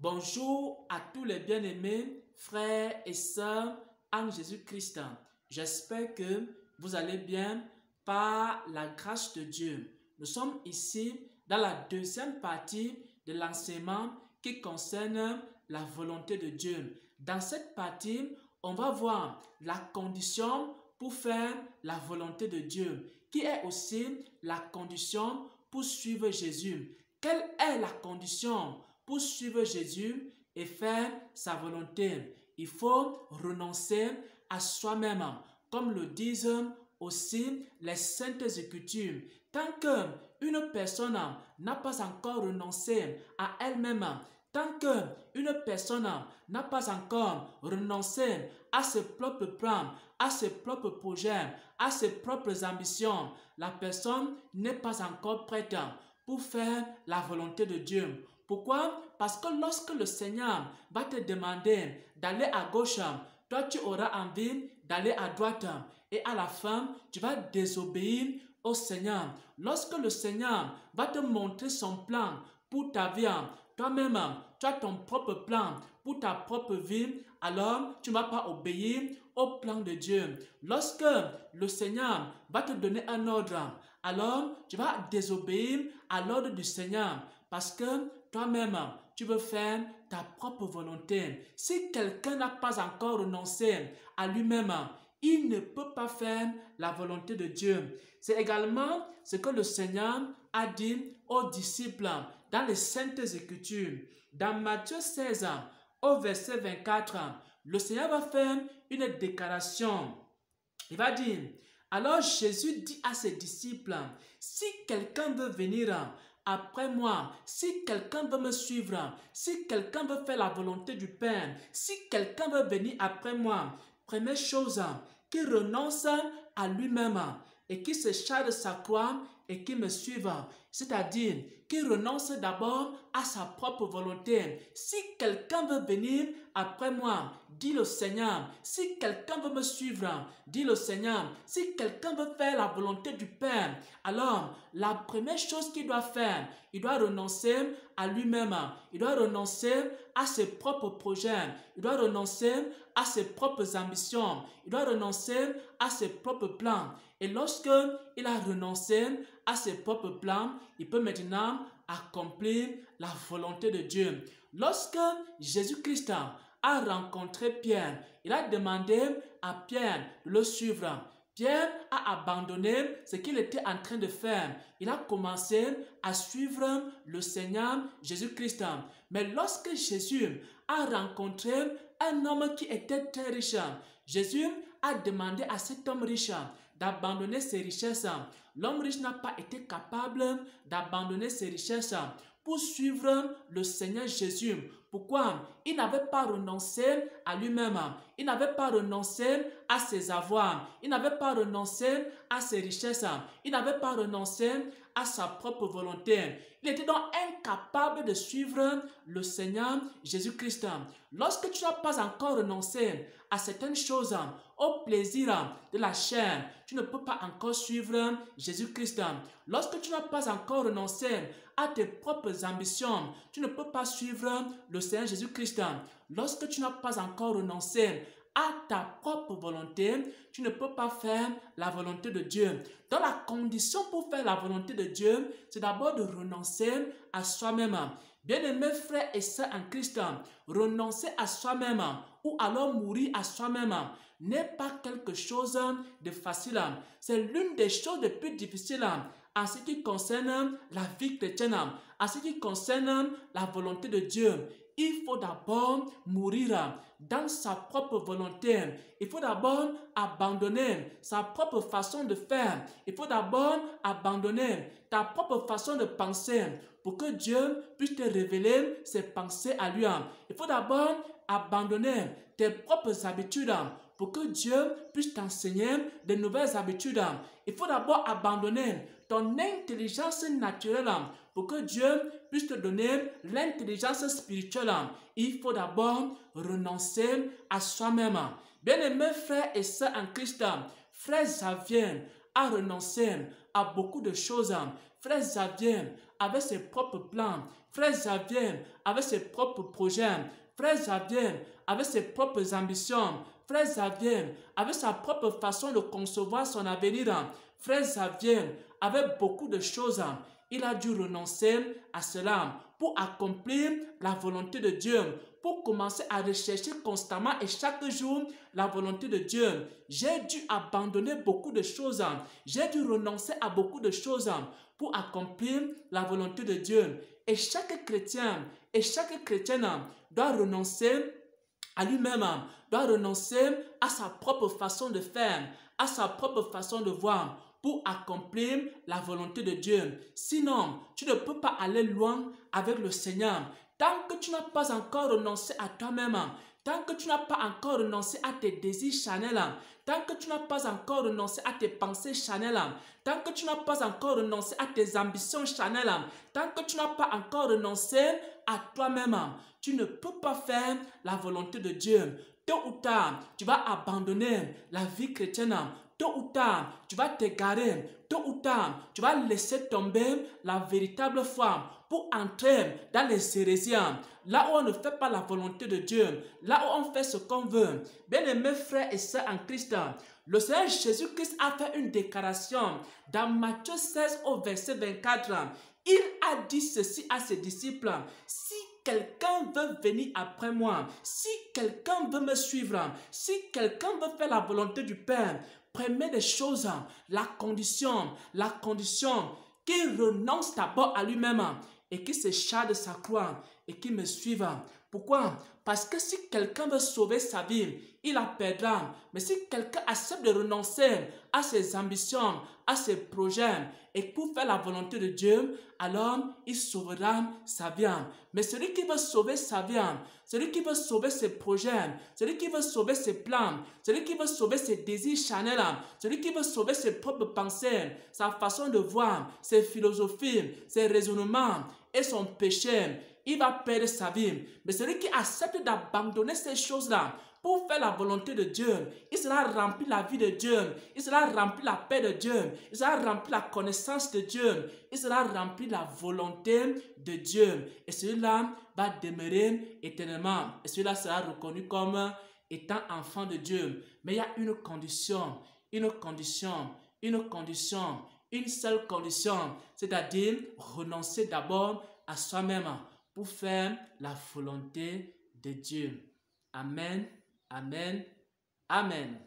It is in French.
Bonjour à tous les bien-aimés, frères et sœurs en Jésus-Christ. J'espère que vous allez bien par la grâce de Dieu. Nous sommes ici dans la deuxième partie de l'enseignement qui concerne la volonté de Dieu. Dans cette partie, on va voir la condition pour faire la volonté de Dieu, qui est aussi la condition pour suivre Jésus. Quelle est la condition pour suivre Jésus et faire sa volonté? Il faut renoncer à soi-même, comme le disent aussi les saintes écritures. Tant qu'une personne n'a pas encore renoncé à elle-même, tant qu'une personne n'a pas encore renoncé à ses propres plans, à ses propres projets, à ses propres ambitions, la personne n'est pas encore prête pour faire la volonté de Dieu. Pourquoi? Parce que lorsque le Seigneur va te demander d'aller à gauche, toi tu auras envie d'aller à droite et à la fin, tu vas désobéir au Seigneur. Lorsque le Seigneur va te montrer son plan pour ta vie, toi-même, tu as ton propre plan pour ta propre vie, alors tu ne vas pas obéir au plan de Dieu. Lorsque le Seigneur va te donner un ordre, alors tu vas désobéir à l'ordre du Seigneur parce que toi-même, tu veux faire ta propre volonté. Si quelqu'un n'a pas encore renoncé à lui-même, il ne peut pas faire la volonté de Dieu. C'est également ce que le Seigneur a dit aux disciples dans les Saintes Écritures. Dans Matthieu 16, au verset 24, le Seigneur va faire une déclaration. Il va dire, alors Jésus dit à ses disciples, si quelqu'un veut venir après moi, si quelqu'un veut me suivre, si quelqu'un veut faire la volonté du Père, si quelqu'un veut venir après moi, première chose, qu'il renonce à lui-même et qu'il se charge de sa croix et qu'il me suive. C'est-à-dire qu'il renonce d'abord à sa propre volonté. Si quelqu'un veut venir après moi, dit le Seigneur. Si quelqu'un veut me suivre, dit le Seigneur. Si quelqu'un veut faire la volonté du Père, alors la première chose qu'il doit faire, il doit renoncer à lui-même. Il doit renoncer à ses propres projets. Il doit renoncer à ses propres ambitions. Il doit renoncer à ses propres plans. Et lorsque il a renoncé à ses propres plans, il peut maintenant accomplir la volonté de Dieu. Lorsque Jésus-Christ a rencontré Pierre, il a demandé à Pierre de le suivre. Pierre a abandonné ce qu'il était en train de faire. Il a commencé à suivre le Seigneur Jésus-Christ. Mais lorsque Jésus a rencontré un homme qui était très riche, Jésus a demandé à cet homme riche d'abandonner ses richesses. L'homme riche n'a pas été capable d'abandonner ses richesses pour suivre le Seigneur Jésus. Pourquoi? Il n'avait pas renoncé à lui-même. Il n'avait pas renoncé à ses avoirs. Il n'avait pas renoncé à ses richesses. Il n'avait pas renoncé à sa propre volonté. Il était donc incapable de suivre le Seigneur Jésus-Christ. Lorsque tu n'as pas encore renoncé à certaines choses, au plaisir de la chair, tu ne peux pas encore suivre Jésus-Christ. Lorsque tu n'as pas encore renoncé à tes propres ambitions, tu ne peux pas suivre le Seigneur Jésus-Christ. Lorsque tu n'as pas encore renoncé à ta propre volonté, tu ne peux pas faire la volonté de Dieu. Donc la condition pour faire la volonté de Dieu, c'est d'abord de renoncer à soi-même. Bien-aimés frères et sœurs en Christ, renoncer à soi-même ou alors mourir à soi-même n'est pas quelque chose de facile. C'est l'une des choses les plus difficiles en ce qui concerne la vie chrétienne, en ce qui concerne la volonté de Dieu. Il faut d'abord mourir dans sa propre volonté. Il faut d'abord abandonner sa propre façon de faire. Il faut d'abord abandonner ta propre façon de penser pour que Dieu puisse te révéler ses pensées à lui. Il faut d'abord abandonner tes propres habitudes pour que Dieu puisse t'enseigner de nouvelles habitudes. Il faut d'abord abandonner ton intelligence naturelle pour que Dieu puisse te donner l'intelligence spirituelle. Il faut d'abord renoncer à soi-même. Bien-aimés frères et sœurs en Christ, frère Xavier a renoncé à beaucoup de choses. Frère Xavier avait ses propres plans. Frère Xavier avait ses propres projets. Frère Xavier avait ses propres ambitions. Frère Xavier avait sa propre façon de concevoir son avenir. Frère Xavier avait beaucoup de choses. Il a dû renoncer à cela pour accomplir la volonté de Dieu, pour commencer à rechercher constamment et chaque jour la volonté de Dieu. J'ai dû abandonner beaucoup de choses. J'ai dû renoncer à beaucoup de choses pour accomplir la volonté de Dieu. Et chaque chrétien et chaque chrétienne doit renoncer à lui-même, doit renoncer à sa propre façon de faire, à sa propre façon de voir, pour accomplir la volonté de Dieu. Sinon, tu ne peux pas aller loin avec le Seigneur. Tant que tu n'as pas encore renoncé à toi-même, tant que tu n'as pas encore renoncé à tes désirs charnels, tant que tu n'as pas encore renoncé à tes pensées charnelles, tant que tu n'as pas encore renoncé à tes ambitions charnelles, tant que tu n'as pas encore renoncé à toi-même, tu ne peux pas faire la volonté de Dieu. Tôt ou tard, tu vas abandonner la vie chrétienne. Tôt ou tard, tu vas t'égarer. Tôt ou tard, tu vas laisser tomber la véritable foi pour entrer dans les hérésies. Là où on ne fait pas la volonté de Dieu, là où on fait ce qu'on veut. Bien-aimés frères et sœurs en Christ, le Seigneur Jésus-Christ a fait une déclaration dans Matthieu 16 au verset 24. Il a dit ceci à ses disciples: si quelqu'un veut venir après moi, si quelqu'un veut me suivre, si quelqu'un veut faire la volonté du Père, première des choses, la condition qu'il renonce d'abord à lui-même et qu'il se charge de sa croix et qu'il me suive. Pourquoi? Parce que si quelqu'un veut sauver sa vie, il la perdra. Mais si quelqu'un accepte de renoncer à ses ambitions, à ses projets, et pour faire la volonté de Dieu, alors il sauvera sa vie. Mais celui qui veut sauver sa vie, celui qui veut sauver ses projets, celui qui veut sauver ses plans, celui qui veut sauver ses désirs charnels, celui qui veut sauver ses propres pensées, sa façon de voir, ses philosophies, ses raisonnements et son péché, il va perdre sa vie. Mais celui qui accepte d'abandonner ces choses-là pour faire la volonté de Dieu, il sera rempli de la vie de Dieu, il sera rempli de la paix de Dieu, il sera rempli de la connaissance de Dieu, il sera rempli de la volonté de Dieu. Et celui-là va demeurer éternellement. Et celui-là sera reconnu comme étant enfant de Dieu. Mais il y a une condition, une seule condition, c'est-à-dire renoncer d'abord à soi-même pour faire la volonté de Dieu. Amen, amen, amen.